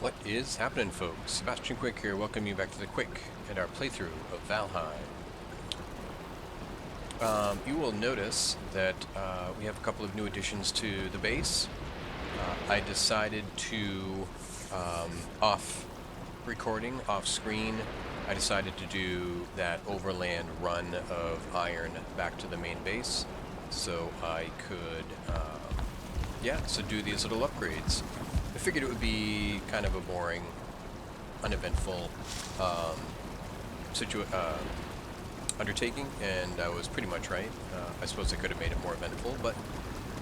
What is happening, folks? Sebastian Quick here, welcome you back to the Quick and our playthrough of Valheim. You will notice that we have a couple of new additions to the base. I decided to, off recording, off screen, I decided to do that overland run of iron back to the main base, so I could, do these little upgrades. I figured it would be kind of a boring, uneventful undertaking, and I was pretty much right. I suppose I could have made it more eventful, but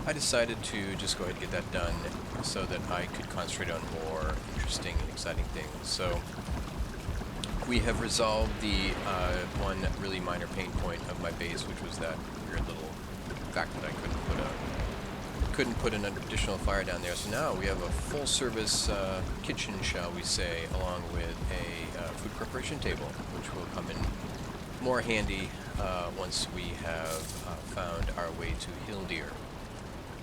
I decided to just go ahead and get that done so that I could concentrate on more interesting and exciting things. So we have resolved the one really minor pain point of my base, which was that weird little fact that I couldn't put an additional fire down there. So now we have a full-service kitchen, shall we say, along with a food preparation table, which will come in more handy once we have found our way to Hildir.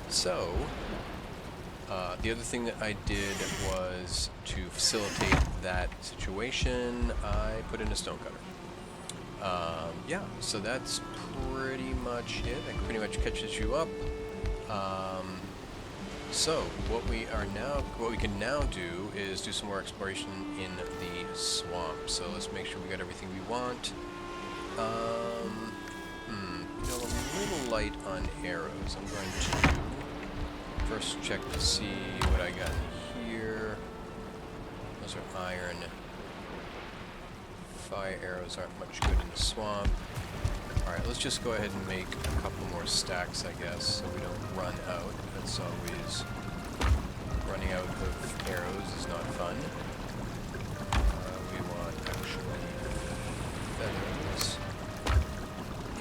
So, the other thing that I did was to facilitate that situation, I put in a stonecutter. So that's pretty much it. That pretty much catches you up. So what we can now do is do some more exploration in the swamp. So let's make sure we got everything we want. I'm a little light on arrows. I'm going to first check to see what I got in here. Those are iron. Fire arrows aren't much good in the swamp. Alright, let's just go ahead and make a couple more stacks, I guess, so we don't run out. That's always... running out of arrows is not fun. We want, actually, feathers.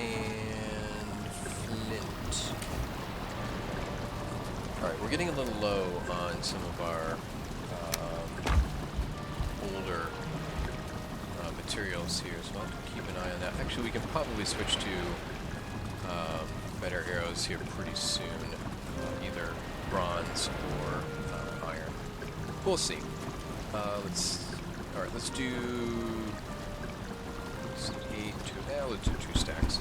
And flint. Alright, we're getting a little low on some of our older materials here, so I'll have to keep an eye on that. Actually, we can probably switch to better arrows here pretty soon, either bronze or iron. We'll see. Let's do 8, let's do 2 stacks.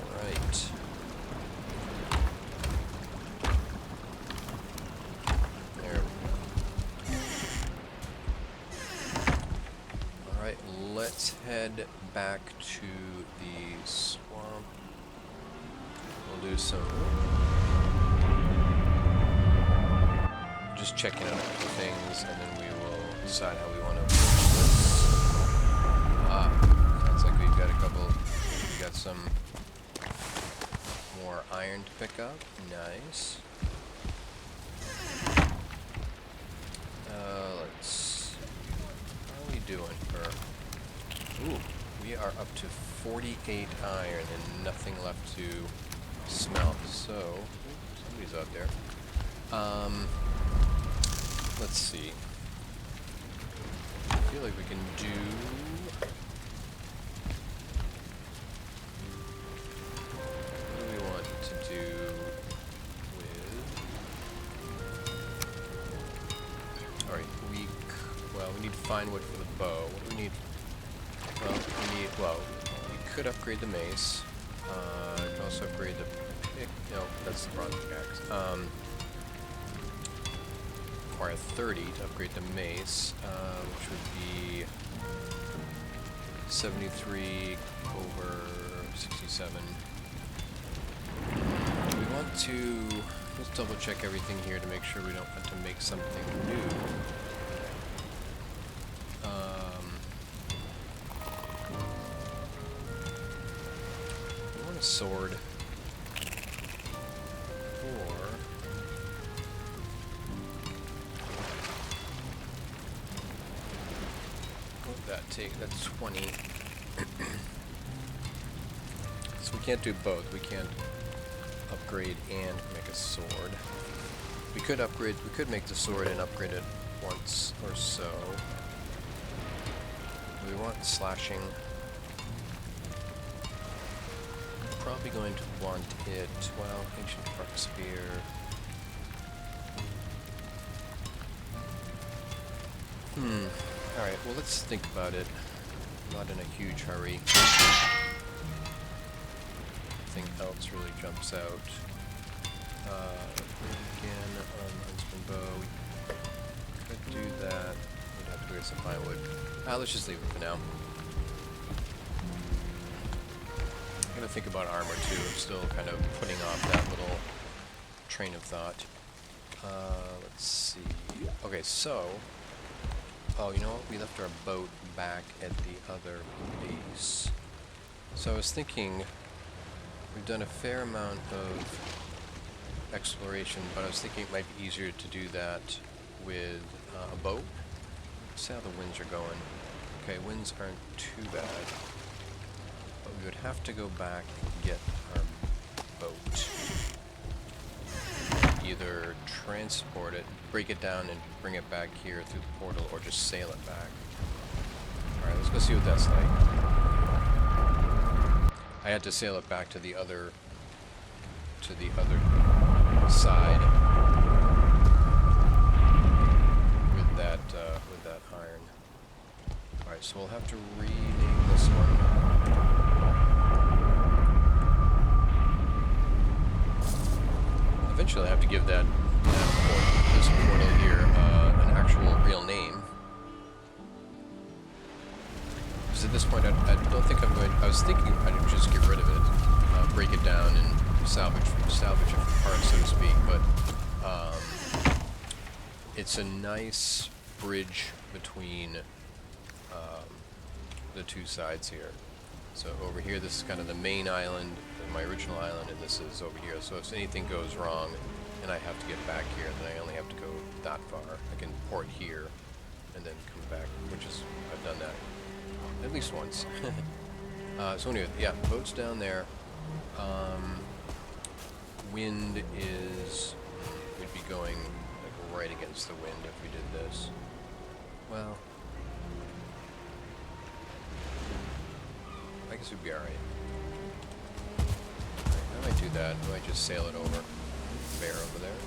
Alright. Alright, let's head back to the swamp. We'll do some... just checking out a couple things, and then we will decide how we want to approach this. Sounds like we've got we got some more iron to pick up. Nice. How are we doing for... Ooh, we are up to 48 iron and nothing left to smelt, so... somebody's out there. Let's see. I feel like we can do... what do we want to do with... Alright, we need to find wood for the bow. What do we need? We could upgrade the mace. We can also upgrade the pick. No, that's the bronze pickaxe. Require 30 to upgrade the mace, which would be 73 over 67. We want to... let's double check everything here to make sure we don't want to make something new. We want a sword. Or... that's 20. So we can't do both. We can't upgrade and make a sword. We could make the sword and upgrade it once or so. We want slashing. We're probably going to want it, well, ancient park spear. Alright, well, let's think about it. Not in a huge hurry. Nothing else really jumps out. Again, Huntsman bow. We could do that. We'd have to go get some plywood. Let's just leave it for now. I'm gonna think about armor too. I'm still kind of putting off that little train of thought. Let's see. Okay, so... Oh, you know what? We left our boat back at the other base. So I was thinking, we've done a fair amount of exploration, but I was thinking it might be easier to do that with a boat. Let's see how the winds are going. Okay, winds aren't too bad. But we would have to go back and get our boat. Either transport it, break it down and bring it back here through the portal, or just sail it back. Alright, let's go see what that's like. I had to sail it back to the other side with that iron. Alright, so we'll have to rename this one. Eventually I have to give this portal here an actual real name. Because at this point I don't think I'm going... I was thinking I'd just get rid of it, break it down and salvage it from parts, so to speak, but it's a nice bridge between the two sides here. So over here, this is kind of the main island, my original island, and this is over here. So if anything goes wrong and I have to get back here, then I only have to go that far. I can port here and then come back, which is, I've done that at least once. So anyway, yeah, boat's down there. Wind is, we'd be going like right against the wind if we did this. Well, I guess we'd be alright. I might do that. I might just sail it over. Bear over there.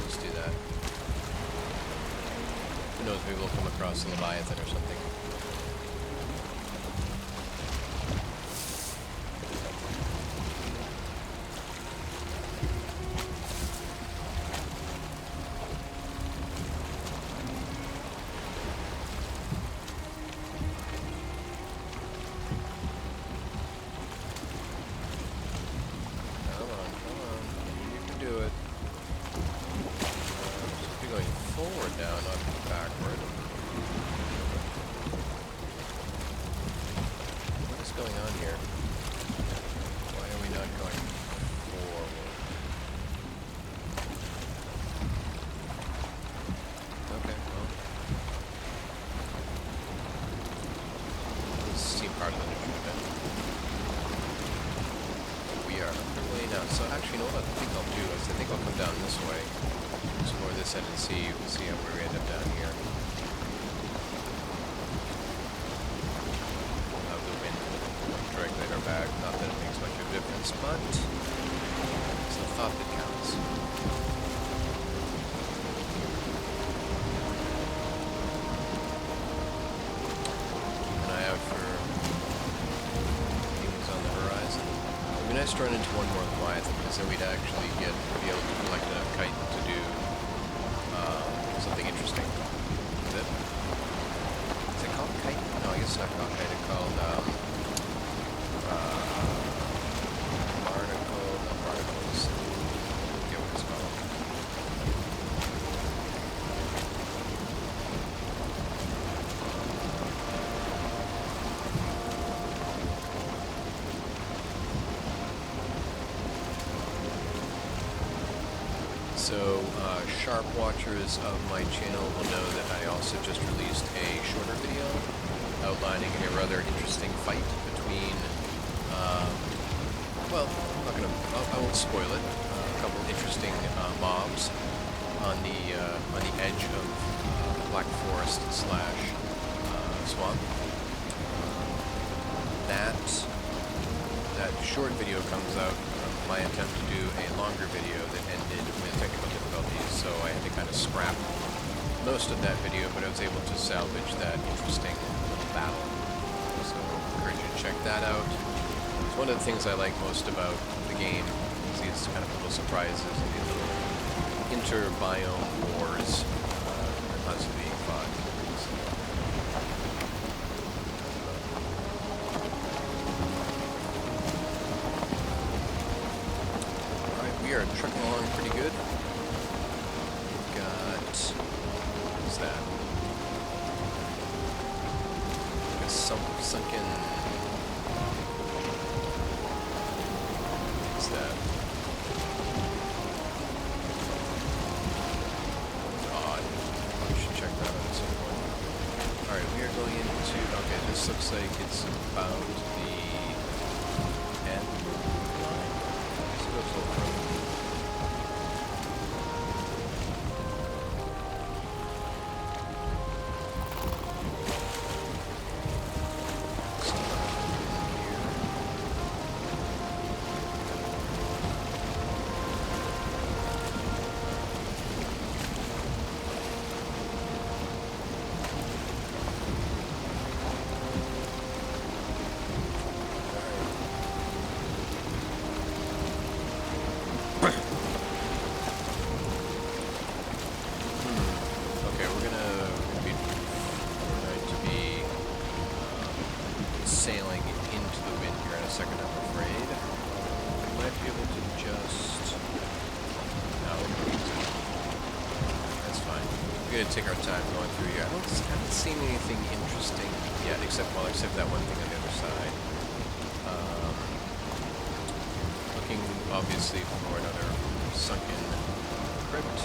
Let's do that. Who knows, maybe we'll come across a Leviathan or something. So actually, you know what I think I'll do is I think I'll come down this way, explore this end and see where we end up down here. The wind directly at our back. Not that it makes much of a difference, but it's the thought that counts. Keep an eye out for things on the horizon. It'd be nice to run into one more Leviathan, because then we'd actually be able to collect enough chitin to do something interesting with it. Is it called chitin? No, I guess it's not called chitin. It's called barnacles. I forget what it's called. So, sharp watchers of my channel will know that I also just released a shorter video outlining a rather interesting fight between, well, I won't spoil it, a couple interesting mobs on the edge of Black Forest / swamp. That short video comes out from my attempt to do a longer video that ended with technical difficulties, so I had to kind of scrap most of that video, but I was able to salvage that interesting little battle. So I encourage you to check that out. It's one of the things I like most about the game, is these kind of little surprises and these little inter-biome wars are constantly being fought. We are trucking along pretty good. We've got, what's that? A sunken, what's that? Odd. We should check that out at some point. Alright, we are going into, okay, this looks like it's about the end line. Let's go a little further. Sailing into the wind here in a second, I'm afraid. We might be able to just... No, that's fine. We're gonna take our time going through here. I haven't seen anything interesting yet, except that one thing on the other side. Looking, obviously, for another sunken crypt.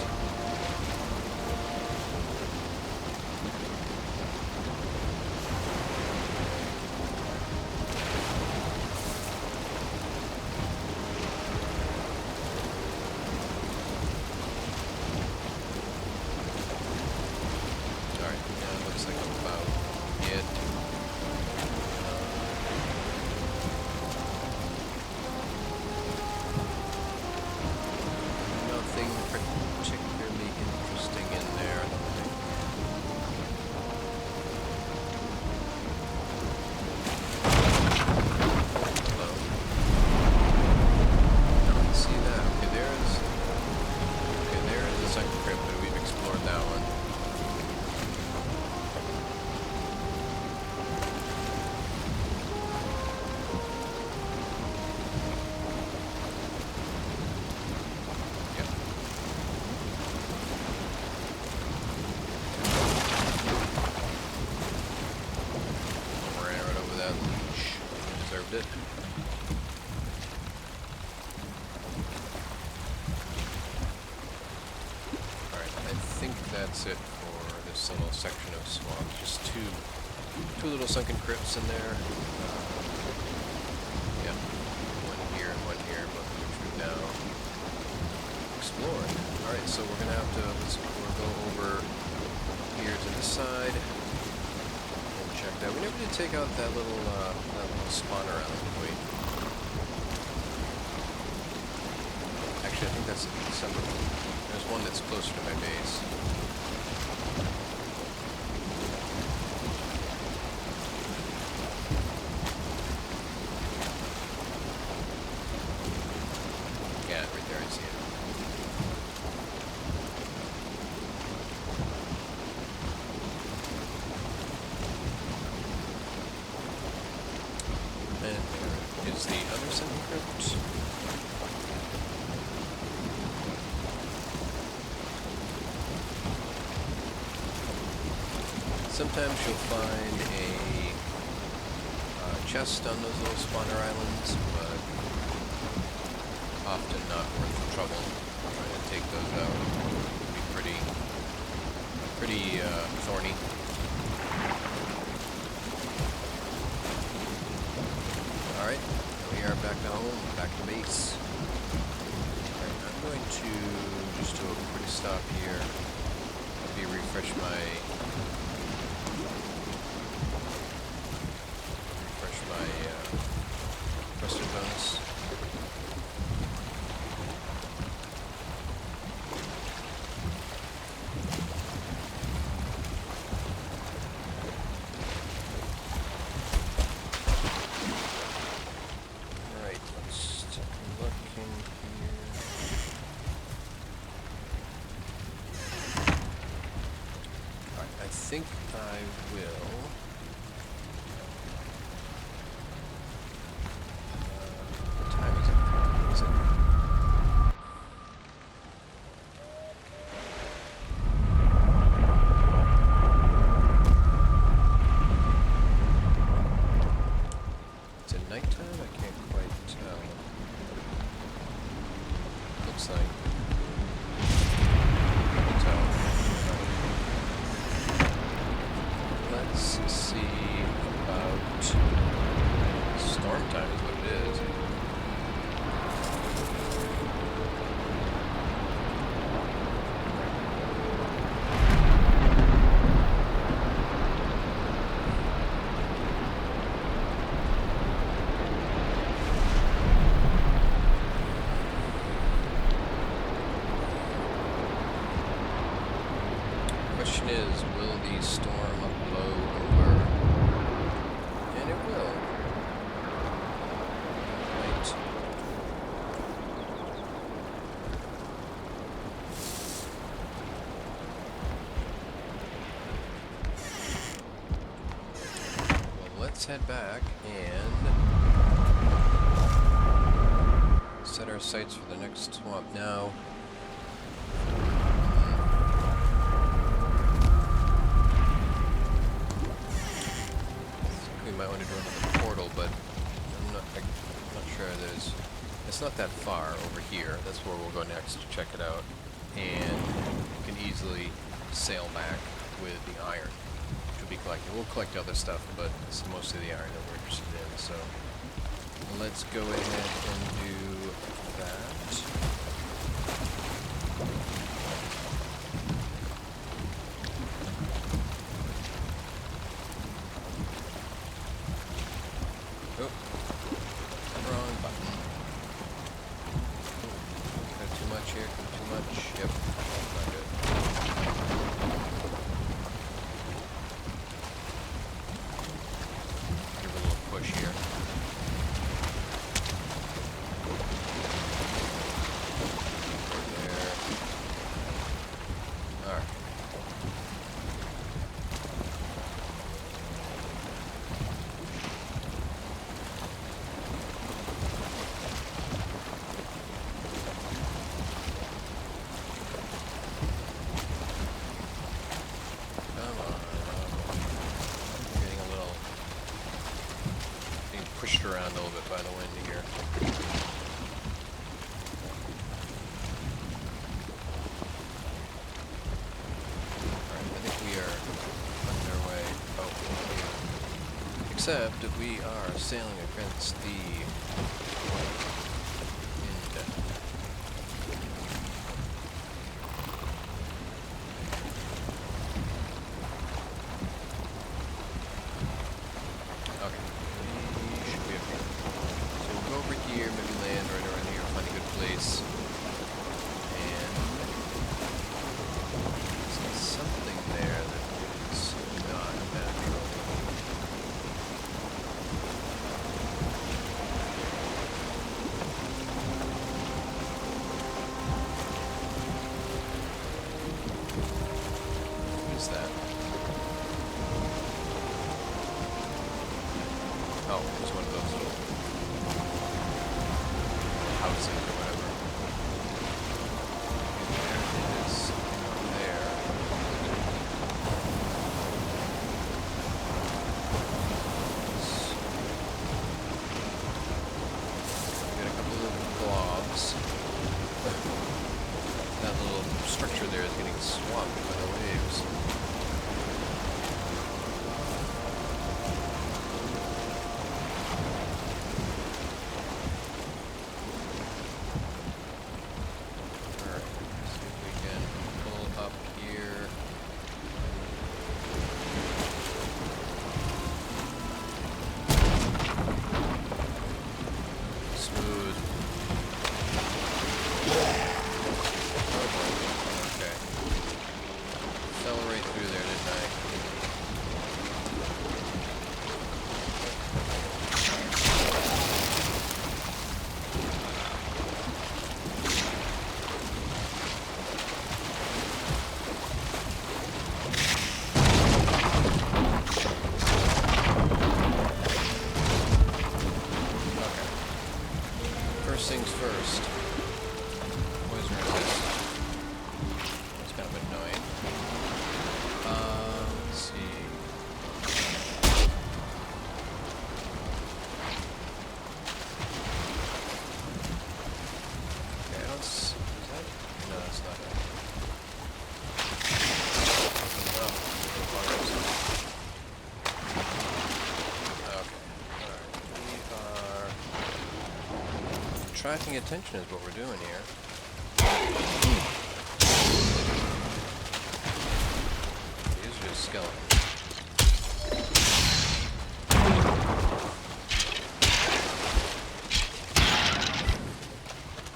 It. Alright, I think that's it for this little section of swamp. Just two little sunken crypts in there. Yeah, one here and one here, both of which we've now explored. Alright, so we're gonna have to we'll go over here to this side. Check that. We never did take out that little spawner island, did we? Actually, I think that's something. There's one that's closer to my base. Yeah, right there, I see it. Is the other sunken crypt? Sometimes you'll find a chest on those little spawner islands, but often not worth the trouble trying to take those out. It would be pretty thorny. Alright, we are back to home, back to base. Alright, I'm going to just do a quick stop here. Maybe refresh my thruster bonus. think I will. What time is it? Is it? Is it nighttime? I can't quite tell. Looks like. Let's see about storm time is what it is. Question is, will the storm blow over? And it will. Right. Well, let's head back and set our sights for the next swamp. Now, we might want to do another portal, but I'm not sure it's not that far over here. That's where we'll go next to check it out. And you can easily sail back with the iron, which will be collected. We'll collect other stuff, but it's mostly the iron that we're interested in. So let's go ahead and do that. Oh, wrong button. Got too much here, too much. Yep, not good. Give it a little push here. There. Alright. Pushed around a little bit by the wind here. Alright, I think we are underway. Oh, here. Except that we are sailing against the wind. Here, maybe land right around here, find a good place. And there's something there that is not natural. attracting attention is what we're doing here. These are just skeletons.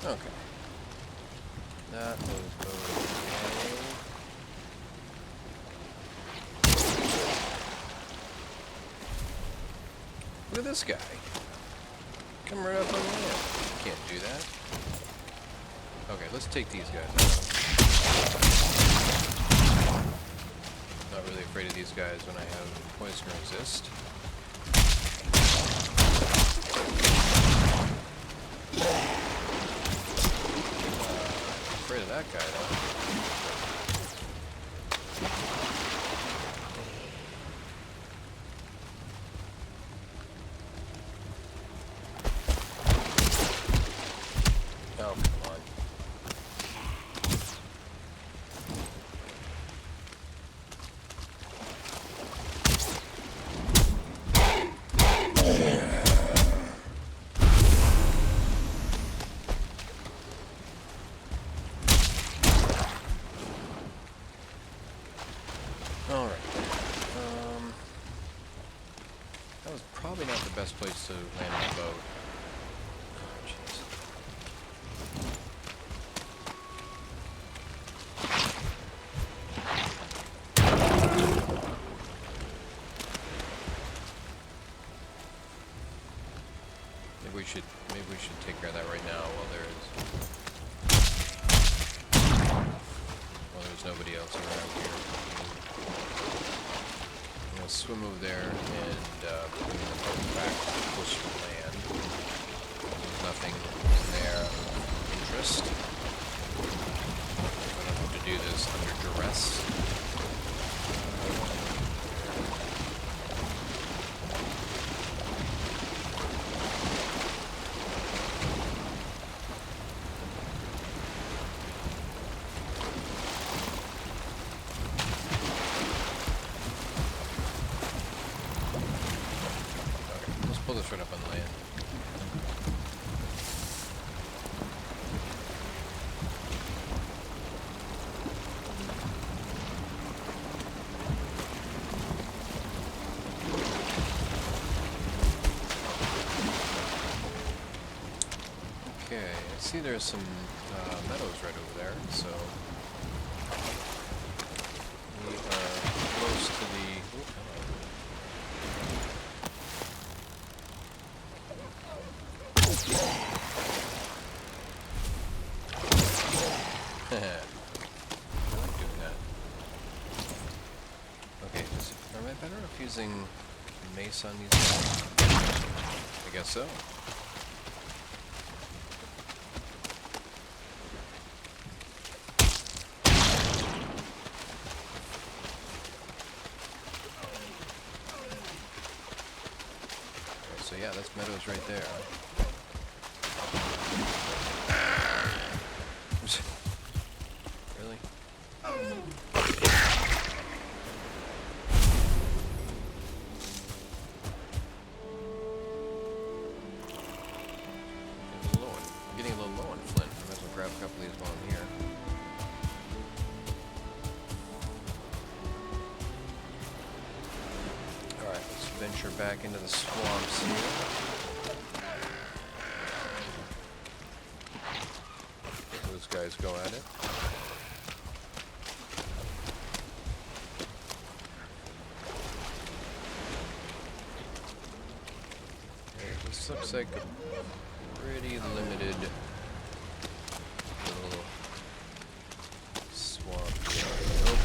Okay. That was okay. Look at this guy. Come right up on the land. Can't do that. Okay, let's take these guys out. Not really afraid of these guys when I have poison resist. Afraid of that guy though. Oh, come on. Alright. That was probably not the best place to land my boat. Oh, jeez. Maybe we should take care of that right now while there's nobody else around here. I'm gonna swim over there and bring the boat back closer to land. There's nothing in there of interest. I don't have to do this under duress. Pull this right up on land. Okay, I see there's some meadows right over there, so we are close to the... Ooh, I like doing that. Okay, am I better off using mace on these guys? I guess so. Okay, so yeah, that's meadows right there. Really? I'm getting a little low on flint. I might as well grab a couple of these while I'm here. Alright, let's venture back into the swamps here. Those guys go at it. Okay, this looks like a pretty limited little swamp here. Nope.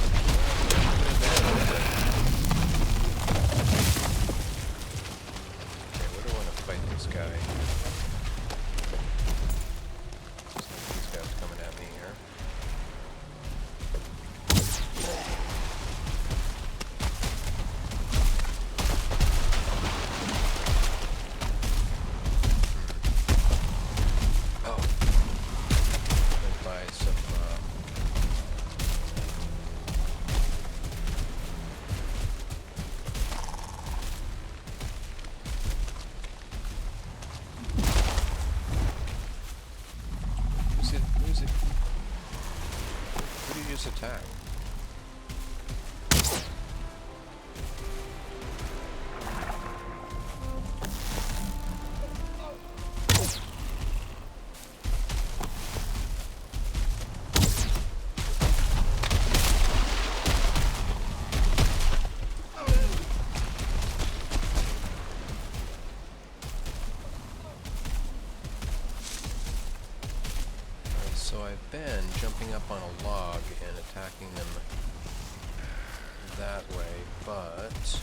Okay, where do I want to fight this guy? These guys coming at me here. Oh, attack. So I've been jumping up on a log and attacking them that way, but let's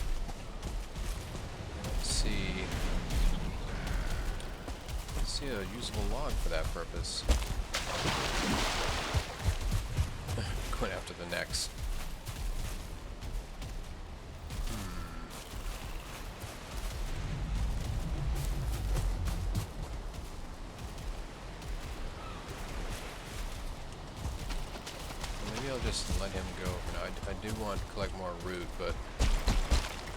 see a usable log for that purpose. Going after the necks. Maybe I'll just let him go. I do want to collect more root, but I'm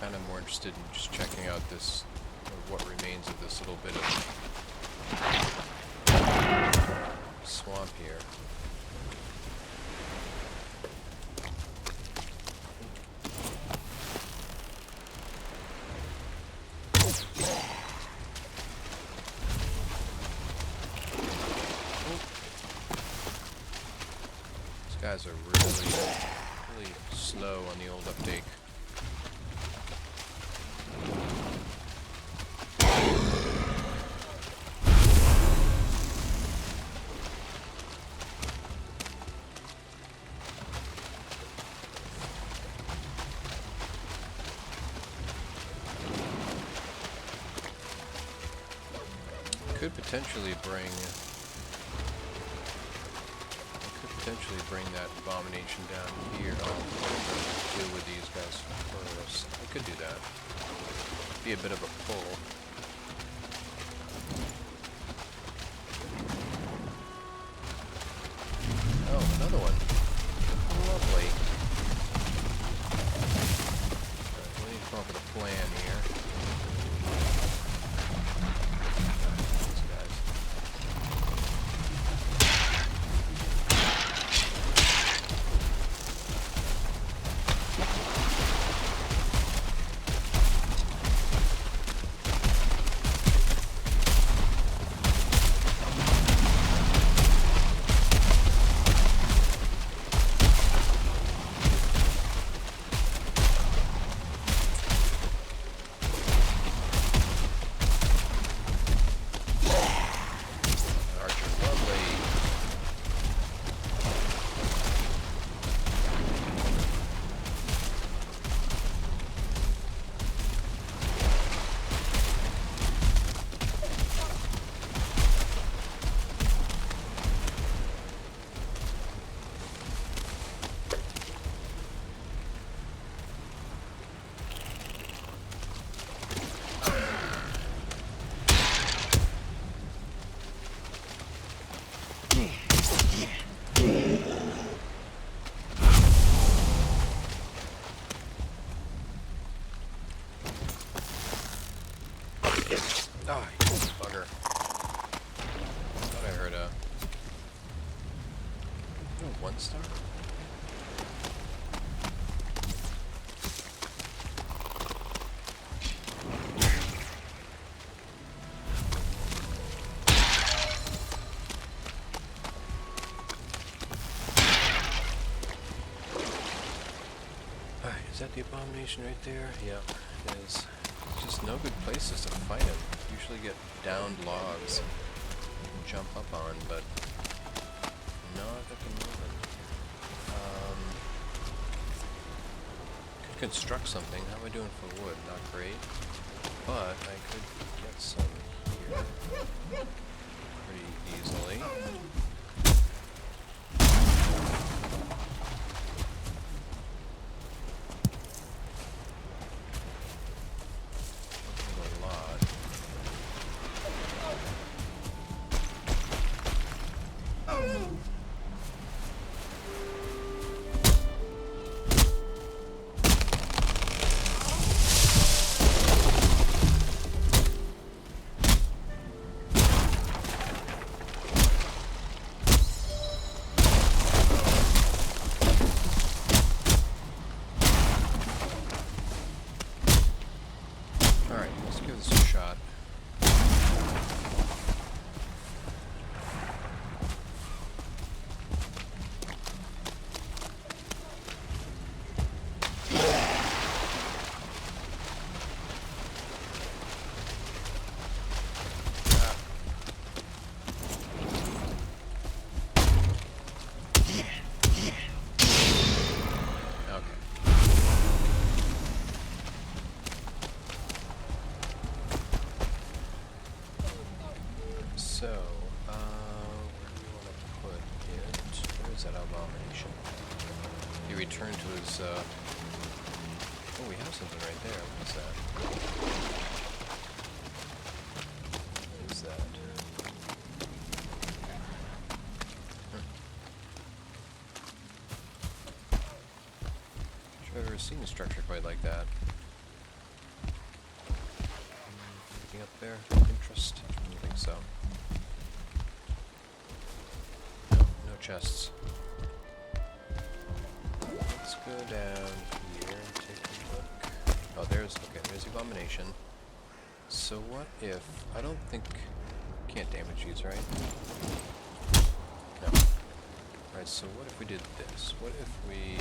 kind of more interested in just checking out this, or what remains of this little bit of swamp here. These guys are really slow on the old uptake. Could potentially bring that abomination down here. Oh, deal with these guys first. I could do that. Be a bit of a pull. Oh, another one. Lovely. Alright, we need to come up with a plan here. Oh, you bugger. Thought I heard a... Oh, 1 star? Alright, is that the abomination right there? Yeah, it is. Just no good places to fight him. Usually get downed logs and jump up on, but not at the moment. Could construct something. How am I doing for wood? Not great. But I could get some here pretty easily. this, oh, we have something right there. What is that? What is that? I've never seen a structure quite like that. Anything up there? Interest? I don't think so. No, no chests. Let's go down here and take a look. Oh, there's the abomination. So what if, I don't think, can't damage these, right? No. Alright, so what if we did this? What if we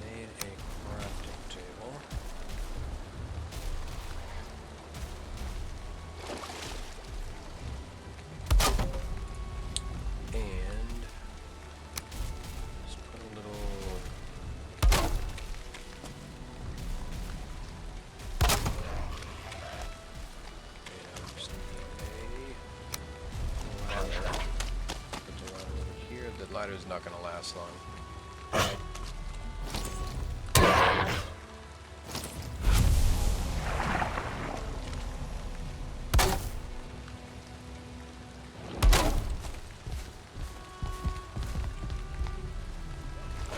made a crafting table? And just put a little... just need a ladder. Put the ladder over here. The ladder's not going to last long.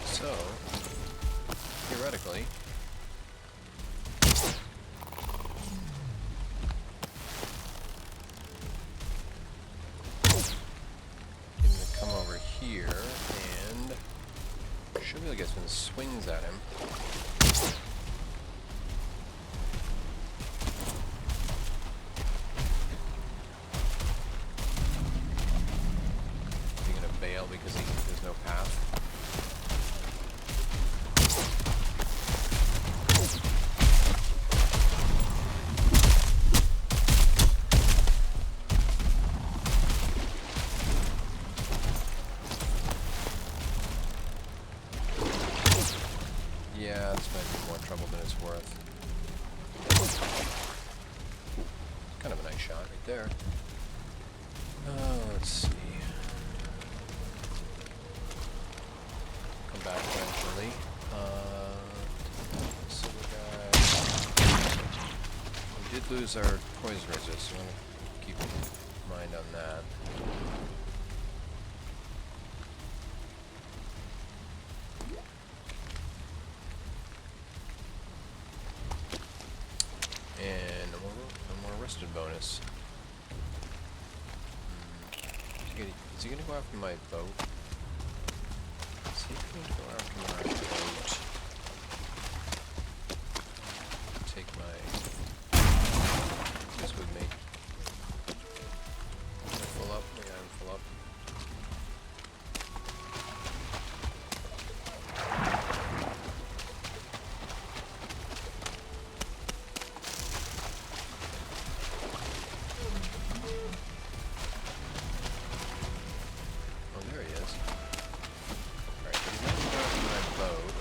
So, theoretically, I'm going to come over here and should be able to get some swings at him. Is he going to bail because there's no path? Yeah, this might be more trouble than it's worth. Kind of a nice shot right there. Let's see. Come back eventually. Silver guy. We did lose our poison resist, so I want to keep in mind on that. And a more rested bonus. Is he gonna go after my boat? Is he going to go after my boat? Take this with me. Am I full up? Yeah, I'm full up. Oh, there he is. Alright, so he's not going to go after my boat.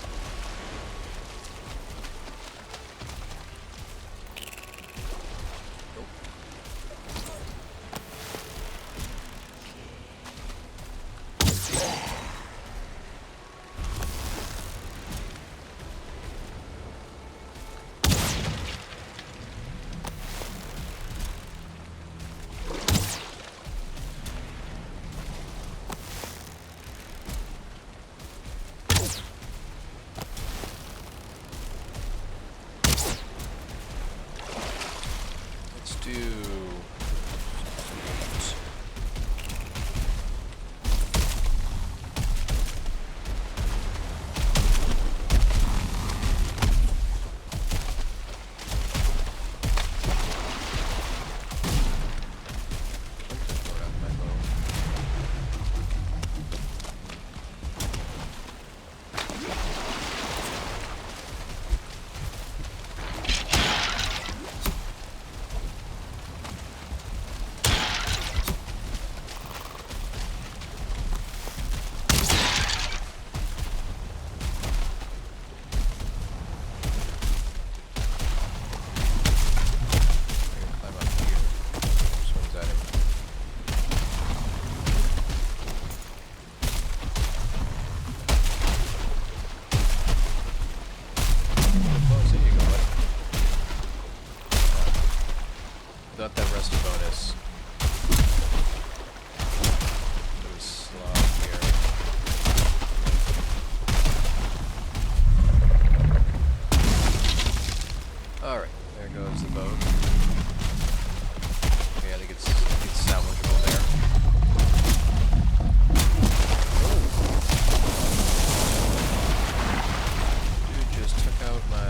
about my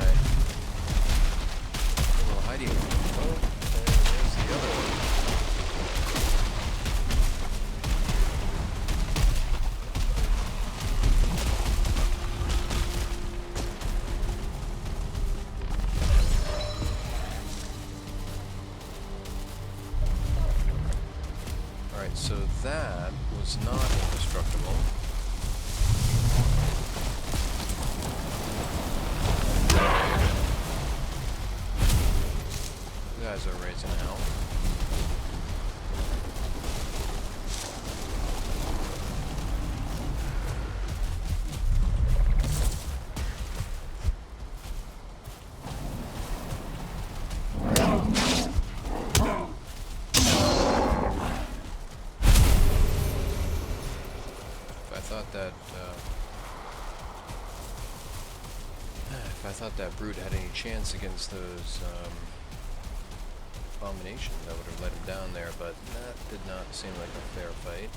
little hiding? Oh, and there's the other one. Alright, so that was not indestructible. You guys are raising hell. If I thought that brute had any chance against those abominations, I would have let him down there, but that did not seem like a fair fight.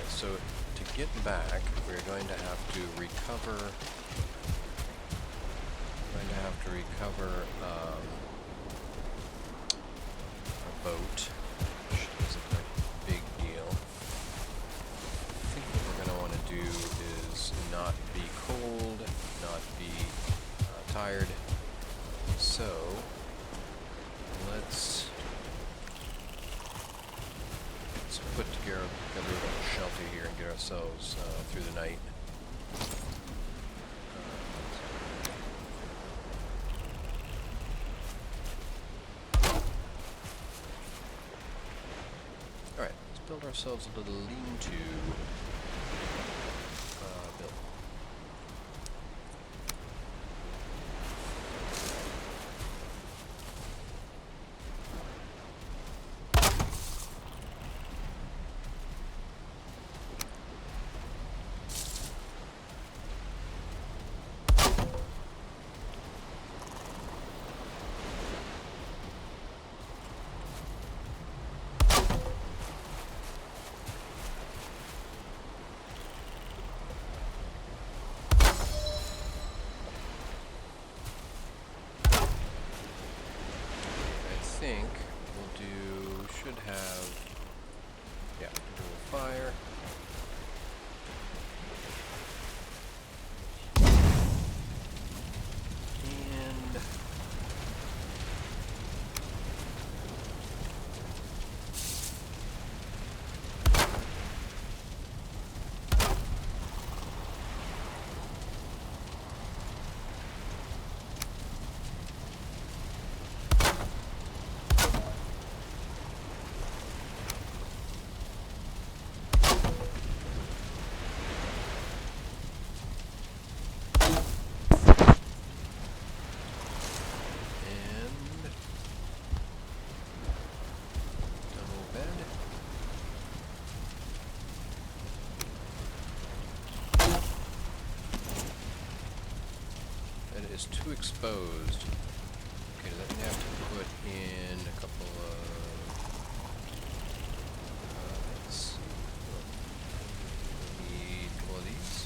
So to get back, we're going to have to recover. Our boat, which isn't a big deal. I think what we're going to want to do is not be cold, not be tired. So let's put together a little shelter here and get ourselves through the night. Alright, let's build ourselves a little lean-to build. I think should have, yeah, dual fire. And is too exposed. Okay, let me have to put in a couple of let's see. We need all of these.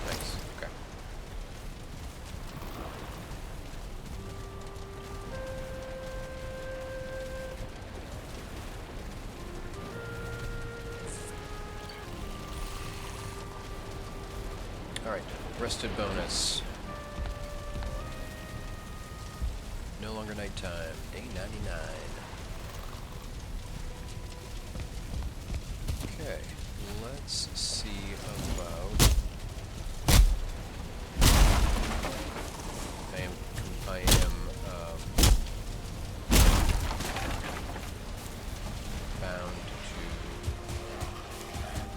Nice. Okay. Alright, rested bonus. No longer nighttime. Day 99. Okay, let's see about... I am bound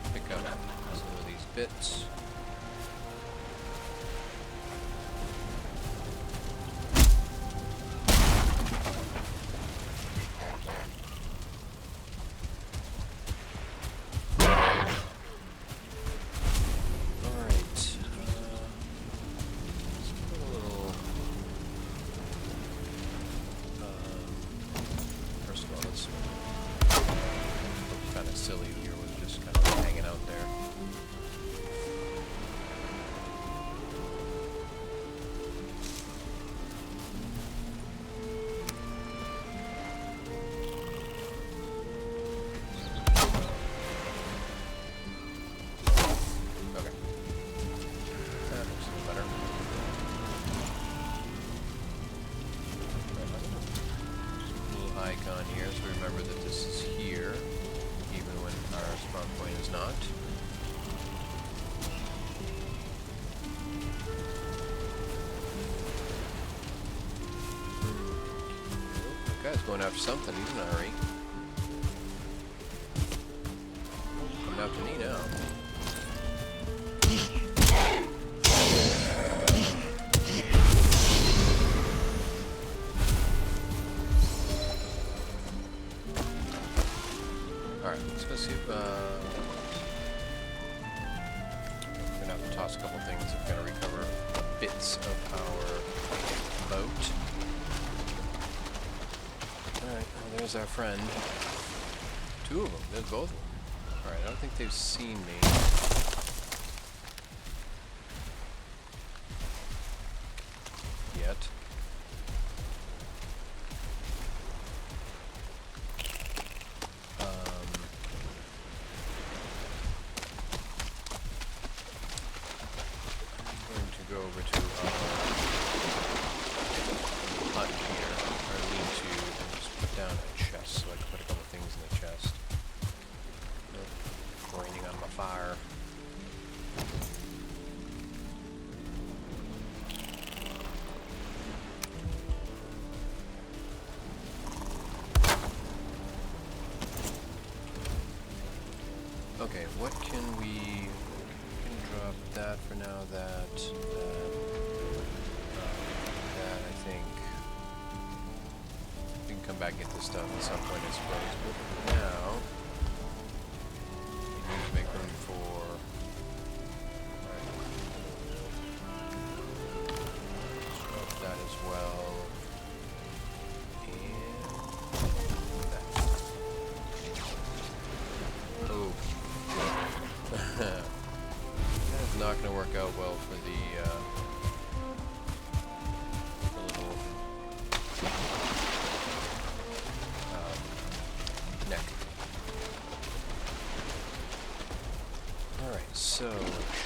to pick up some of these bits. guy's going after something. He's in a hurry. Coming after me now. Alright, let's go see if we're gonna have to toss a couple things if we're gonna recover bits of our boat. Alright, well, there's our friend. Two of them, there's both of them. Alright, I don't think they've seen me. Yet. Go over to hut here, or lean-to, and just put down a chest so I can put a couple things in the chest. Nope. Raining on my fire. Okay, what can we... drop that for now, that, I think. We can come back and get this stuff at some point, I suppose. But for now, we need to make room for... Let's drop that as well. And that. Oh. Not going to work out well for the little neck. Alright, so it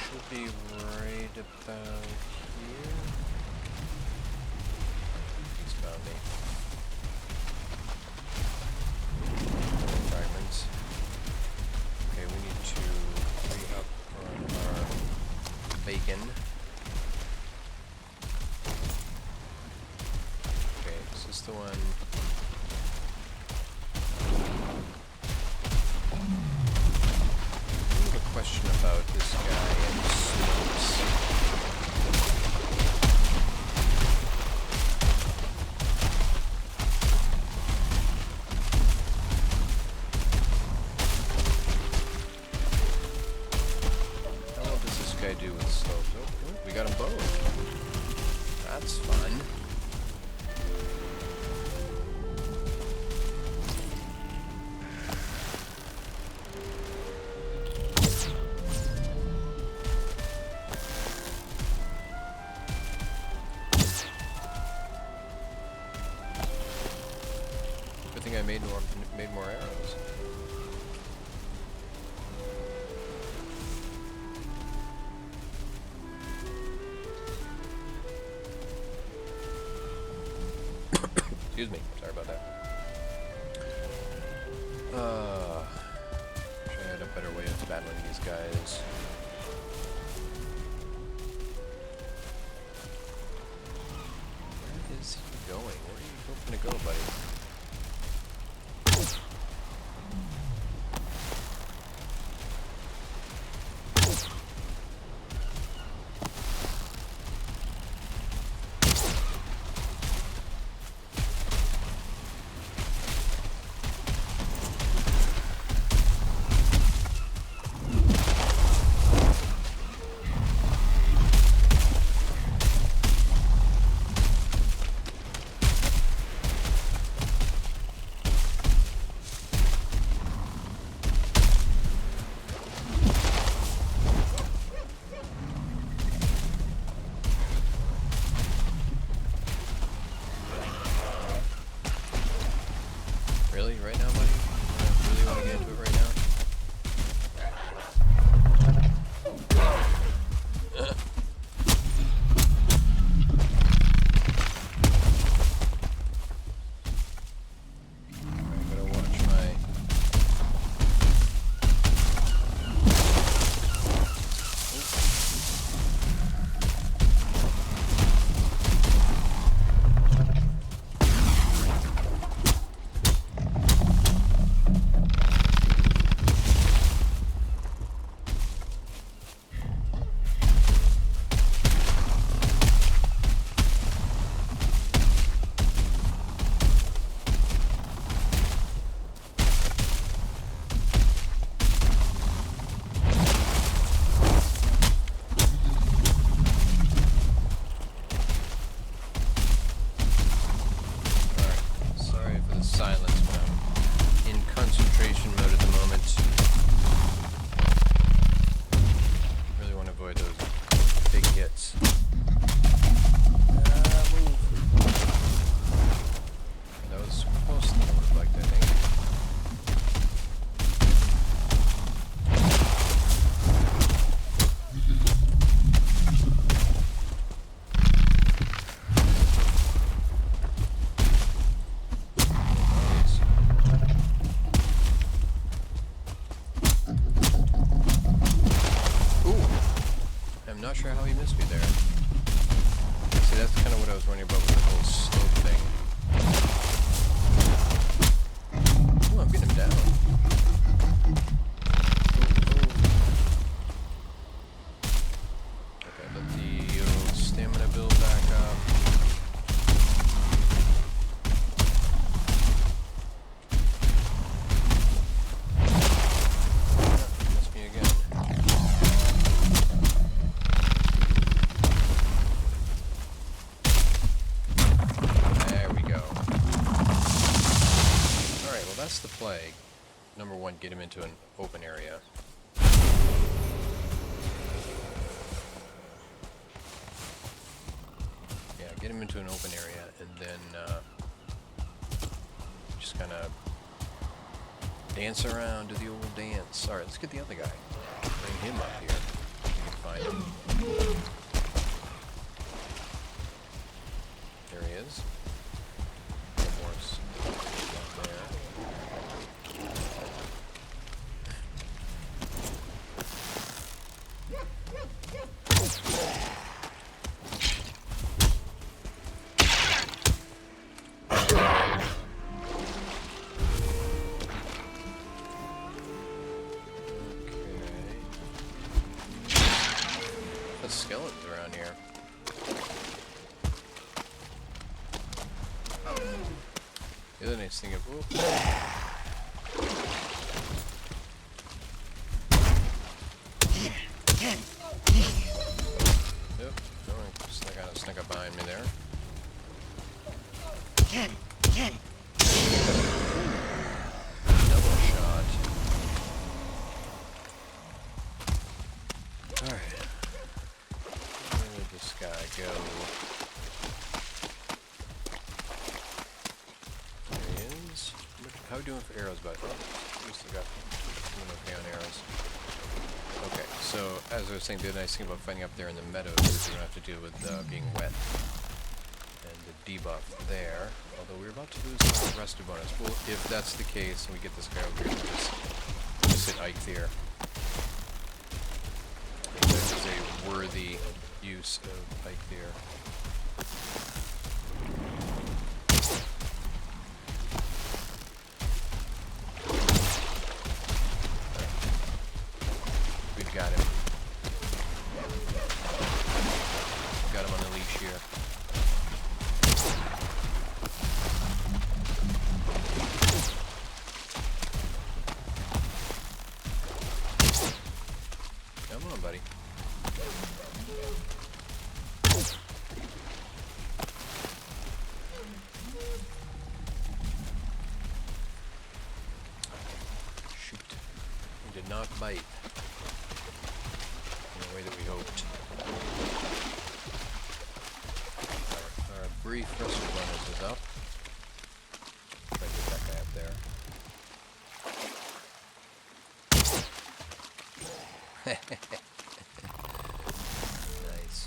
should be right about here. He's found me. Fragments. Okay, we need to free up on our bacon. Okay, is this the one? I have a question about this guy and his slopes. Do with slopes. Oh, we got them both. That's fun. Good thing I made more arrows. Excuse me, sorry about that. Wish I had a better way of battling these guys. Where is he going? Where are you hoping to go, buddy? I'm not sure how he missed me there. See, that's kind of what I was wondering about with the whole slope thing. Oh, I'm getting him down. Okay, let the old stamina build back up. Missed me again. There we go. Alright, well that's the plague. Number one, get him into an open area. Yeah, get him into an open area, and then just kind of dance around, do the old dance. Alright, let's get the other guy. Bring him up here. We can find him. There he is. One more down there. Skeletons around here. The other nice thing of yep, snuck up behind me there. Double shot. Alright. Where did this guy go? There he is. How are we doing for arrows, bud? Oh, we still got doing okay on arrows. Okay, so as I was saying, the nice thing about fighting up there in the meadows is you don't have to deal with being wet. And the debuff there. Although we're about to lose our rested bonus. Well, if that's the case, and we get this guy over here, we'll just hit Ike there. This is a worthy use of Ike there. We've got him. Got him on the leash here. Come on, buddy. Shoot. He did not bite in the way that we hoped. Our brief rescue bonus is up. Try to get that guy up there. Nice.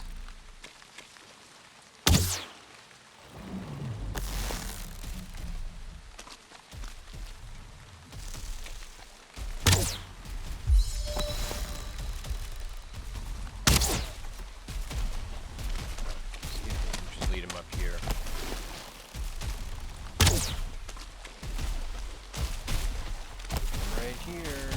Just lead him up here. Right here.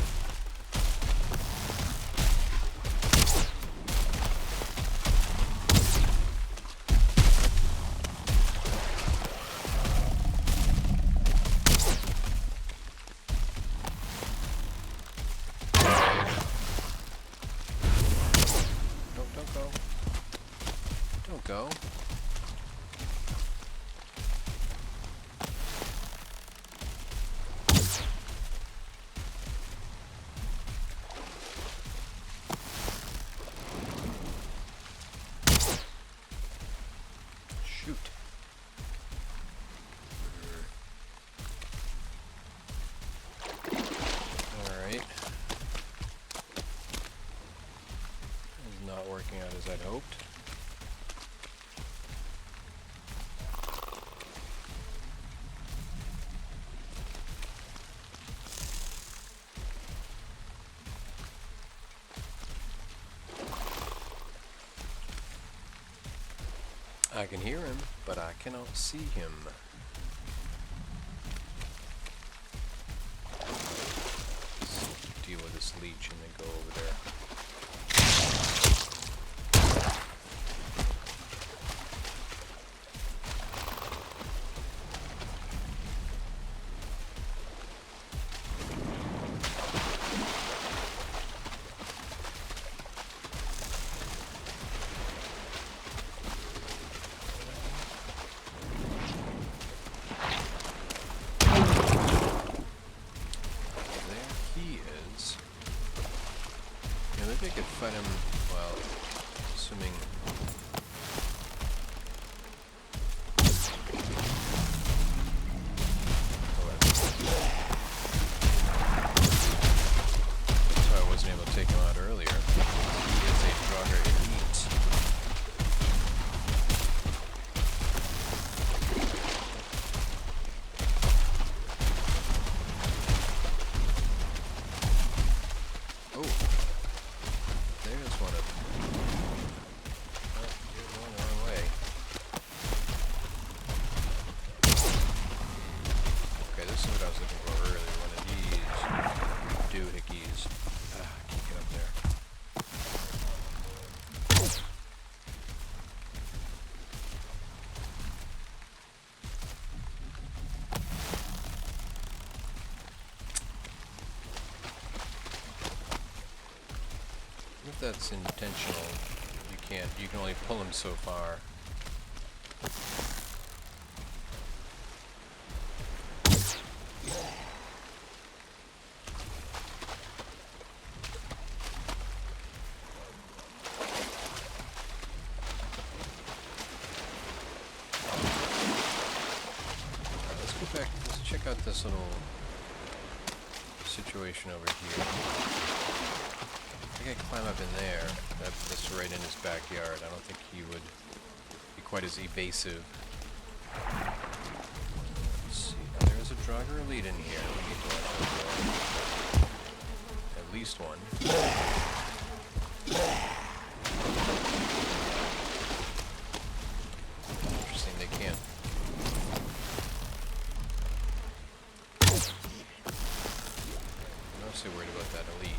Don't go. Don't go. Shoot. Alright. It's not working out as I'd hoped. I can hear him, but I cannot see him. Let's deal with this leech and then go over there. Maybe I could fight him, well, assuming... Oh, that's why I wasn't able to take him out earlier. He is a Draugr elite. Oh! There's one of them. Oh, you're going the wrong way. Okay, this is what I was looking for earlier. One of these doohickeys. I can't get up there. If that's intentional, you can only pull him so far. Let's go back, let's check out this little situation over here. I can climb up in there. That's right in his backyard. I don't think he would be quite as evasive. Let's see. Now, there is a Draugr elite in here. We need to watch out for. At least one. Interesting, they can't. I'm not so worried about that elite.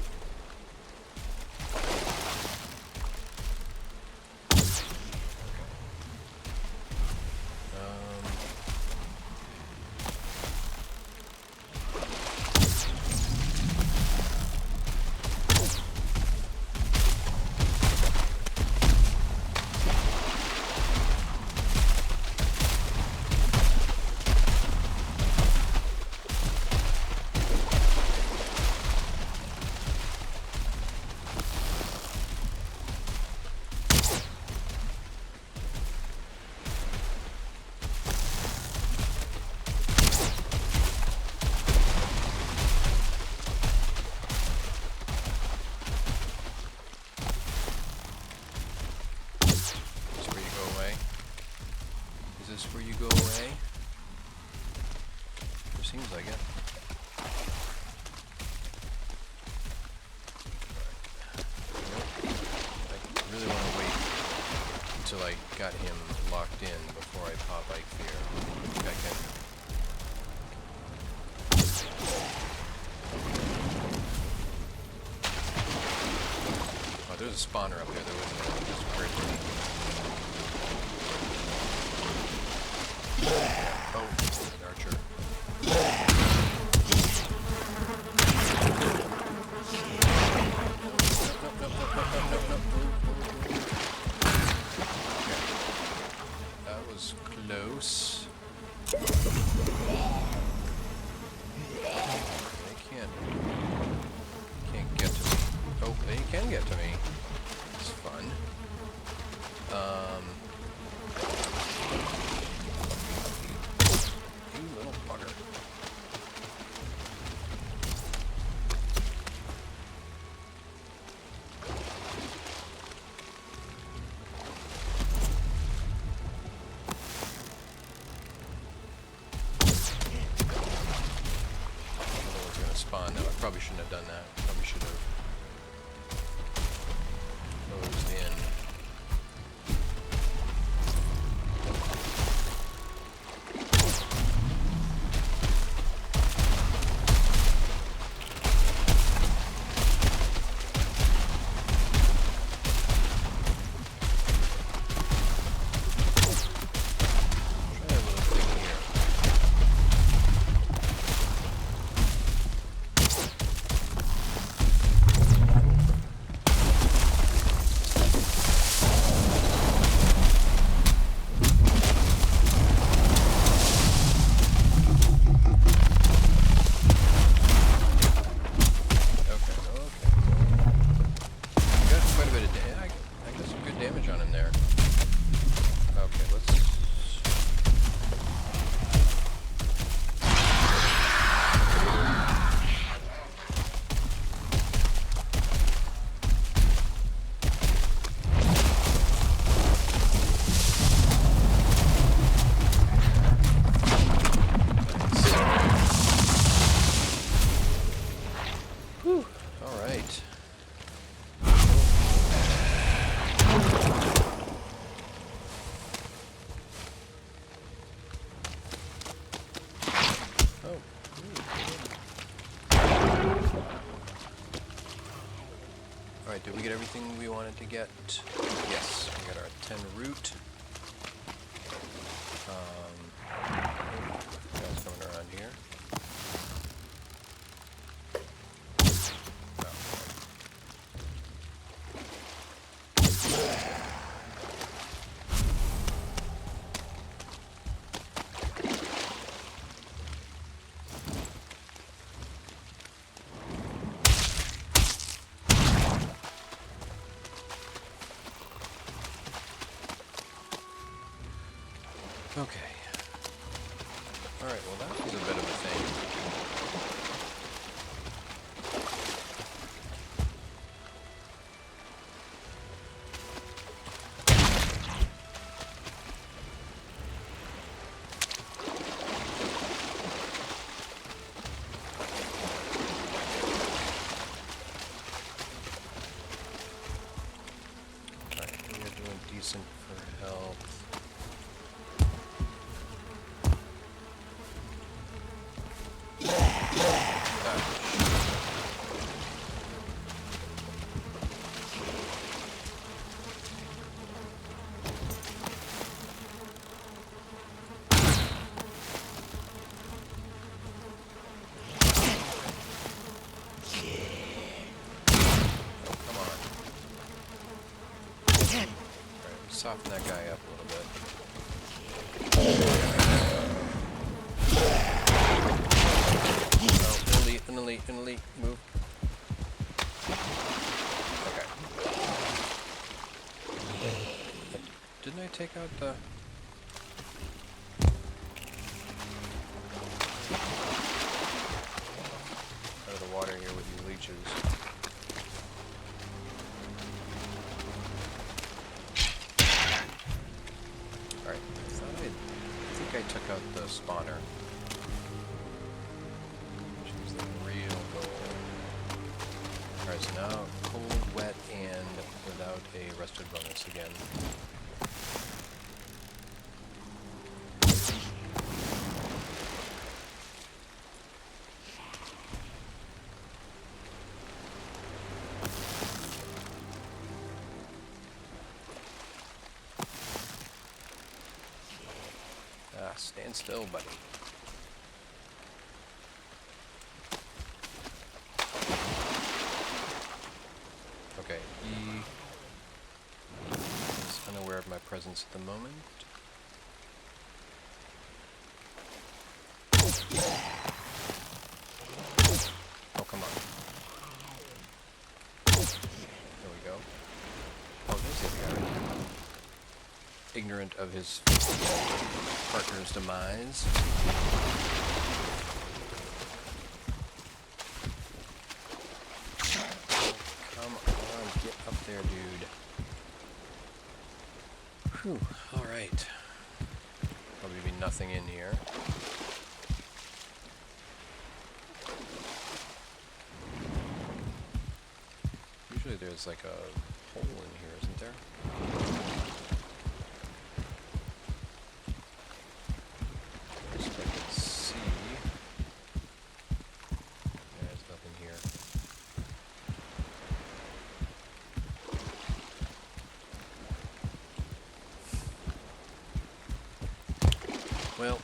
Is this where you go away? It seems like it. I really want to wait until I got him locked in before I pop Ike Fear. I think I can. Oh, there's a spawner up there. There wasn't just a bird. Oh, an archer. That was close. They can't get to me. Oh, they can get to me. It's fun. You little bugger. Spawn. No, I probably shouldn't have done that. Probably should have closed in. wanted to get. Yes, we got our 10 root. Guys coming around here. Okay. Alright, well that was a bit of a thing. Alright, we are doing decent for health. Soften that guy up a little bit. Oh, Italy, move. Okay. Didn't I take out the... out of the water here with these leeches? I took out the spawner, which is the real goal. Alright, so now cold, wet, and without a rested bonus again. Stand still, buddy. Okay, he is unaware of my presence at the moment. Oh, come on. There we go. Oh, there's the other guy. Ignorant of his partner's demise. Come on, get up there, dude. Whew, alright. Probably be nothing in here. Usually there's like a hole in here, isn't there? Well,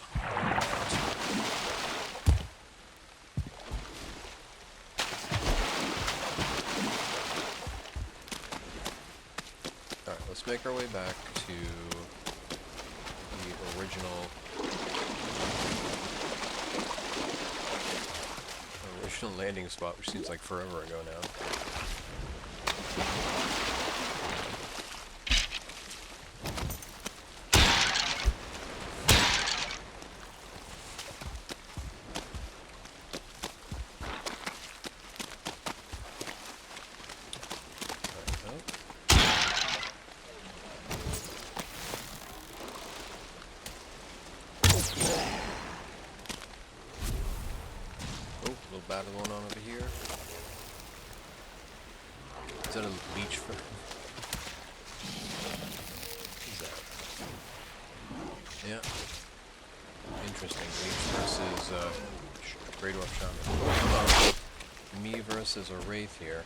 alright, let's make our way back to the original landing spot, which seems like forever ago now. Battle going on over here. Is that a leech for? What is that? Yeah. Interesting. Leech versus Great Dwarf Shaman. Me versus a Wraith here.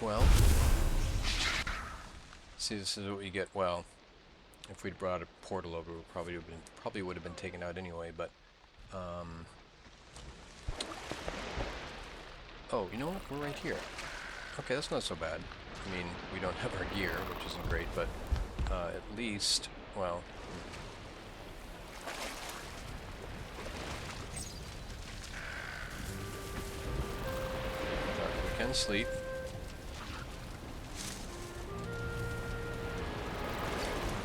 well, see, this is what you get. Well, if we'd brought a portal over, it probably would have been taken out anyway. But oh, you know what? We're right here. Okay, that's not so bad. I mean, we don't have our gear, which isn't great, but at least, well. We can sleep.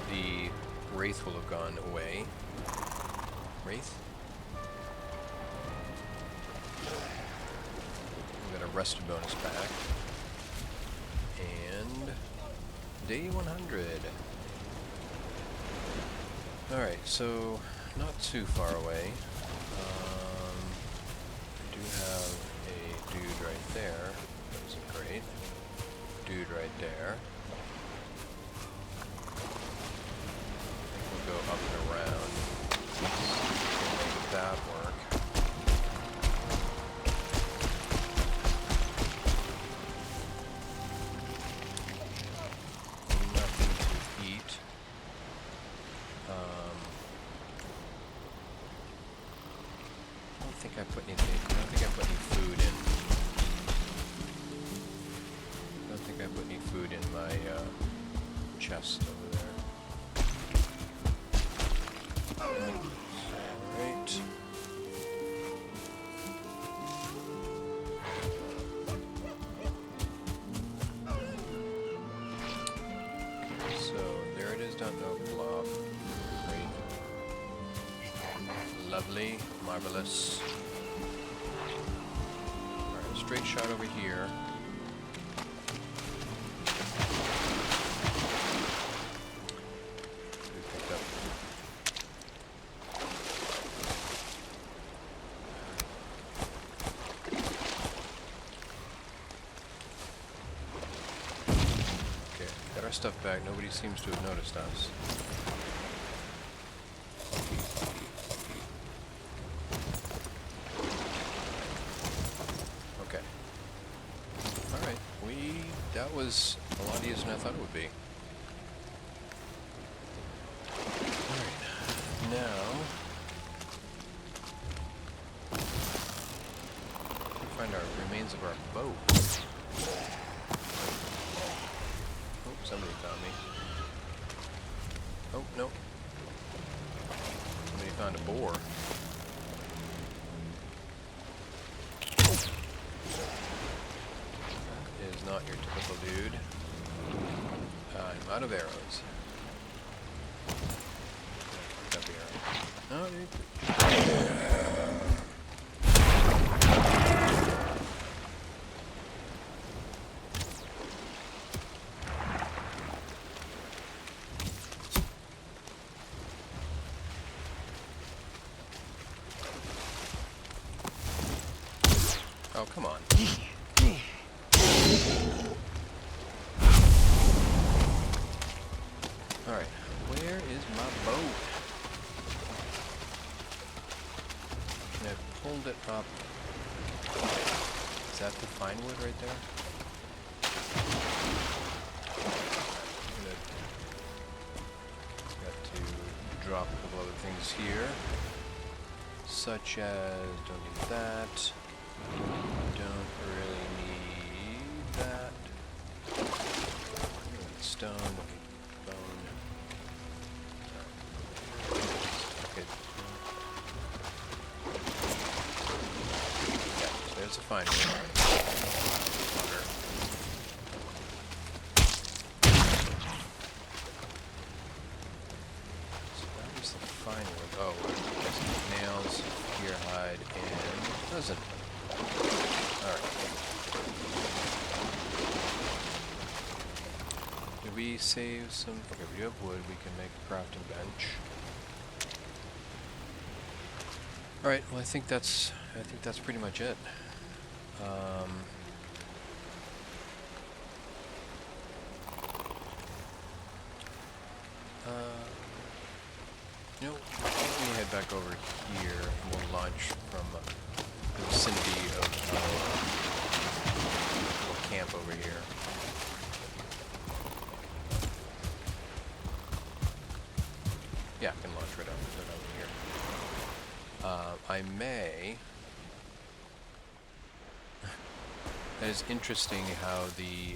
The Wraith will have gone away. Wraith? We got a rest bonus back. And day 100. Alright, so not too far away. I do have a dude right there. That wasn't great. Dude right there. I think we'll go up and around. Make that work. Nothing to eat. I don't think I put anything. I don't think I put any food in. I don't think I put any food in my chest over there. Alright. Okay, so there it is down the blob. Great. Lovely. Marvelous. Alright, straight shot over here. We picked up. Okay, got our stuff back. Nobody seems to have noticed us. That was a lot easier than I thought it would be. Alright, now we find our remains of our boat. Oh, somebody found me. Oh, no. Somebody found a boar. Not your typical dude. I'm out of arrows. Pick up the arrow. No, dude. Oh, come on. Alright, where is my boat? And I pulled it up. Is that the fine wood right there? Got to drop a couple other things here. Such as, don't need that. Don't really need that. Stone, don't need bone. Okay. Yeah, so there's a fine one. So that was the fine wood. Oh, nails, deer hide, and resin. Alright. Did we save some? Okay, we do have wood. We can make a crafting bench. Alright, well I think that's pretty much it. You know, why don't we head back over here and we'll launch from the vicinity of our little camp over here. And it's interesting how the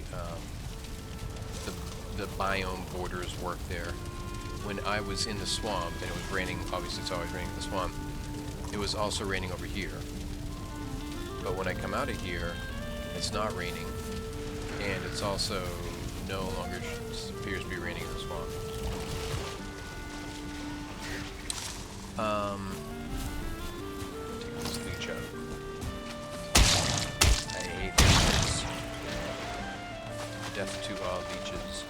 biome borders work there. When I was in the swamp and it was raining, obviously it's always raining in the swamp, it was also raining over here. But when I come out of here, it's not raining, and it's also no longer appears to be raining in the swamp. Take this leech out. I hate leeches. Death to all leeches.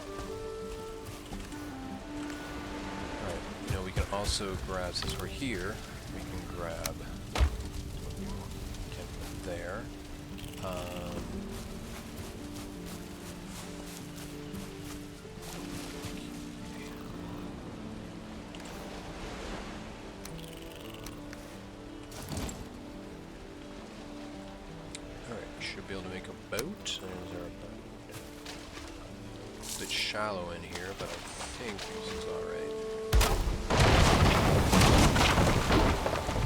Alright, you know, we can also grab, since we're here, we can grab, can put there. Should be able to make a boat. There's our boat. It's a bit shallow in here, but I think this is alright.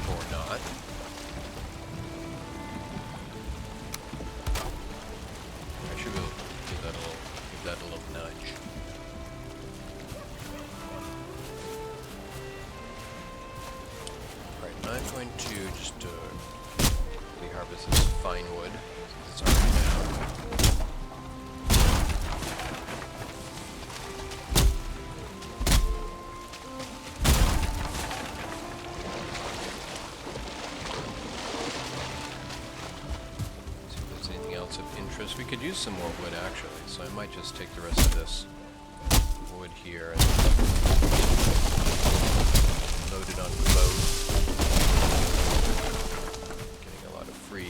Or not. I should be able to give that a little nudge. Alright, I'm going to just harvest this fine wood. It's already down. See if there's anything else of interest. We could use some more wood actually, so I might just take the rest of this wood here and load it onto the boat. Free. I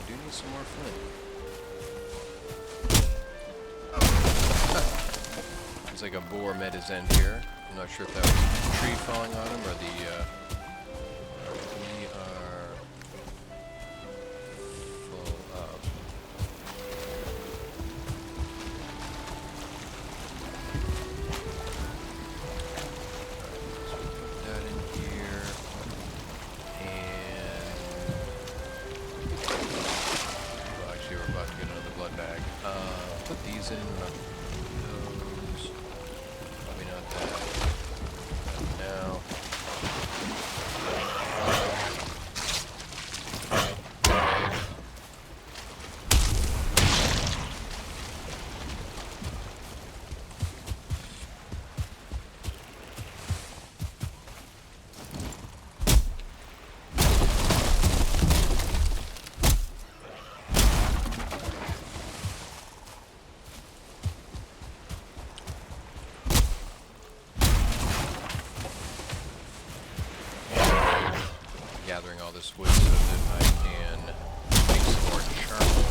do need some more flint. Looks like a boar met his end here. I'm not sure if that was a tree falling on him or the we are full of those. Probably not that. Now. Gathering all this wood so that I can make some more charcoal.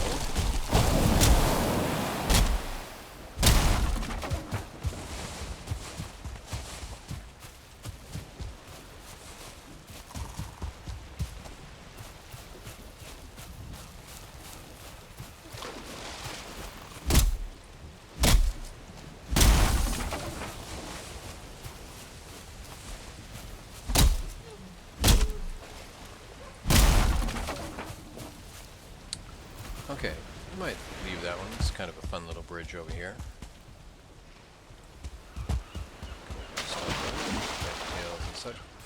Okay, I might leave that one. It's kind of a fun little bridge over here.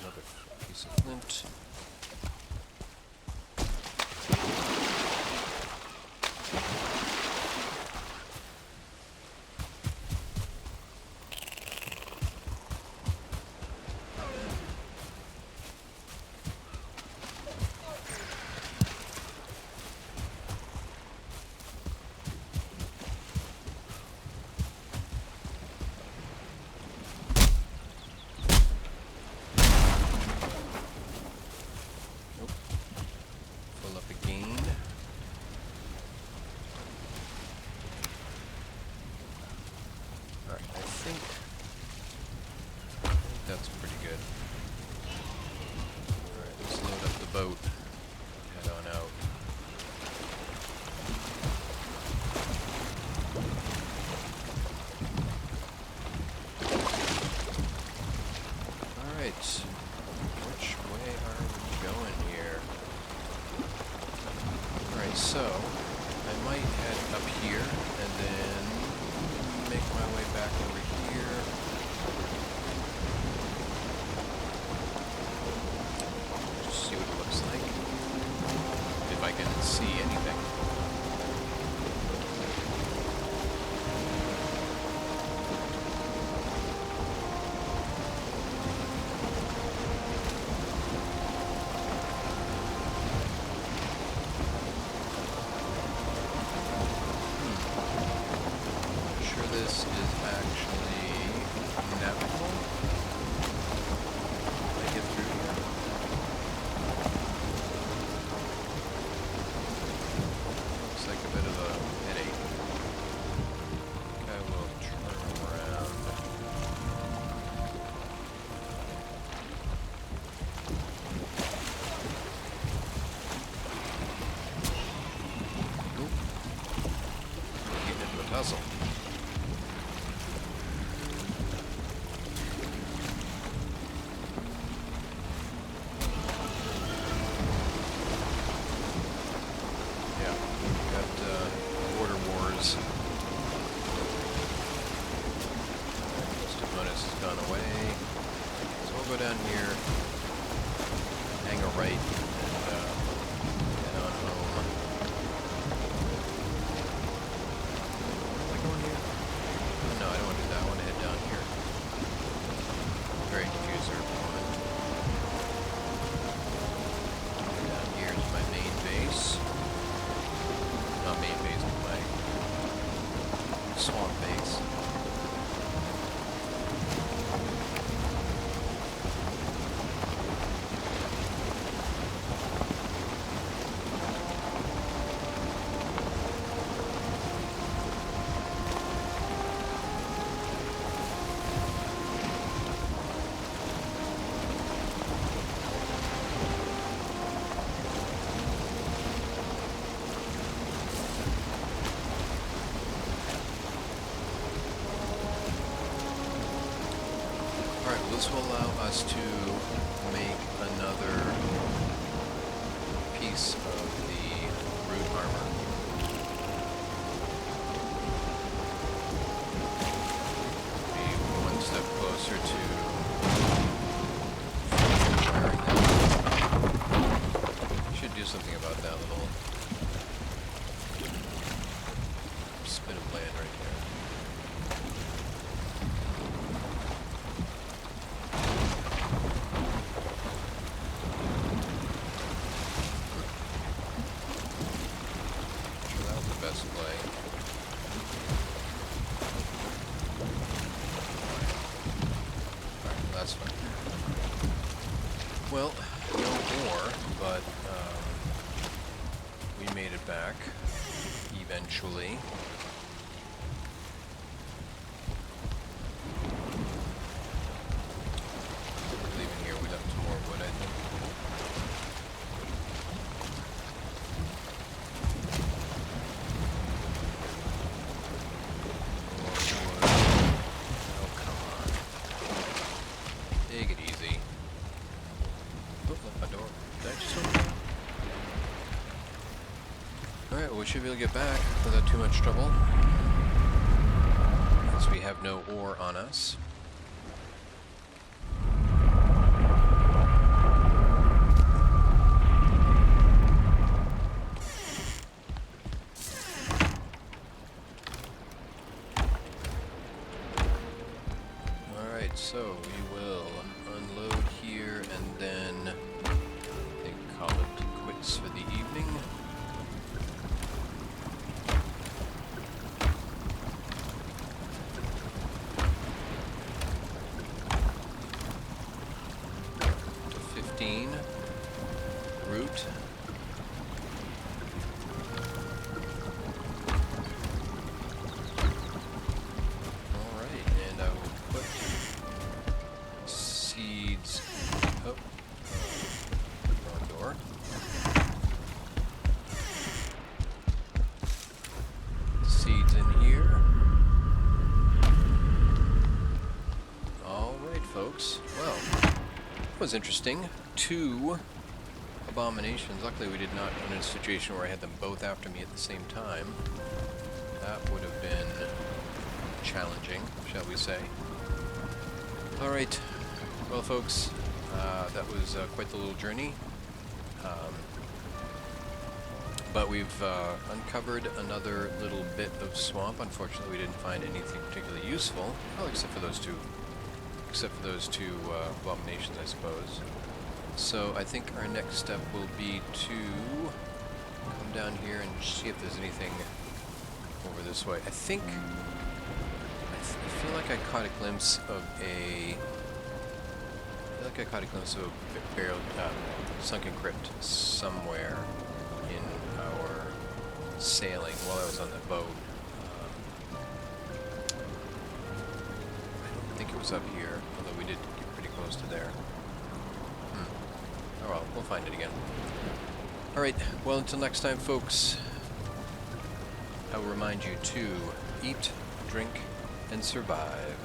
Another piece of flint. That's pretty good. Alright, let's load up the boat. Head on out. Which way are we going here? Alright, so I might head up here and then make my way back over here. Just see what it looks like. If I can see anything. This is actually navigable. Can I get through here? Looks like a bit of a headache. I will turn around. Oop. Getting into a tussle. Go down here, hang a right, and head on home. Am I going here? Oh, no, I don't want to do that. I want to head down here. Very confused there for a moment. Down here is my main base. Not main base, but my swamp base. This will allow us to make another piece of the root armor. Be one step closer to wearing that. Should do something about that little spit of land right there. Well, no more, but we made it back eventually. Leaving here, we got some more wood, I think. Oh, come on. Take it easy. My door. Did I just open it? Alright, well, we should be able to get back without too much trouble. Since we have no ore on us. Alright, so we will unload here and then I think call it quits for the evening. To 15 root. Alright, and I will put seeds. Oh, wrong door. Seeds in here. Alright, folks. Well, was interesting. 2 abominations. Luckily we did not run in a situation where I had them both after me at the same time. That would have been challenging, shall we say. Alright, well folks, that was quite the little journey. But we've uncovered another little bit of swamp. Unfortunately we didn't find anything particularly useful. Well, except for those two abominations, I suppose. So I think our next step will be to come down here and see if there's anything over this way. I feel like I caught a glimpse of a burial, sunken crypt somewhere in our sailing while I was on the boat. I don't think it was up here, although we did get pretty close to there. Oh well, we'll find it again. Alright, well until next time folks, I will remind you to eat, drink, and survive.